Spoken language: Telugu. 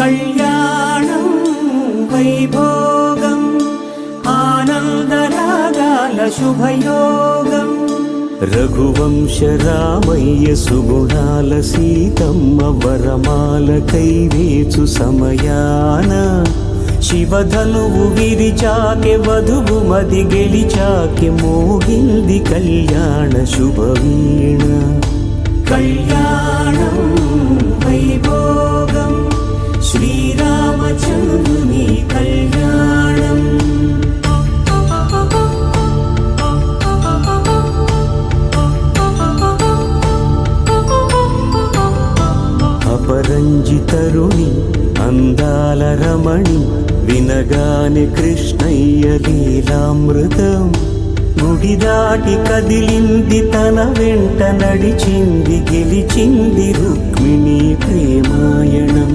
కళ్యాణం వైభోగం ఆనందరాగాల శుభయోగం రఘువంశ రామయ్య సుగుణాల సీతమ్మ వరమాల కైవేచు సమయాన శివధనువు విరిచాకె వధువు మది గెలిచాకె మోగింది కళ్యాణ శుభవీణ కళ్యాణం వైభోగం శ్రీరామచంద్రుని కళ్యాణం అపరంజితరుణి అందాల రమణి వినగానే కృష్ణయ్య లీలామృతం గుడి దాటి కదిలింది తన వెంట నడిచింది గెలిచింది రుక్మిణి ప్రేమాయణం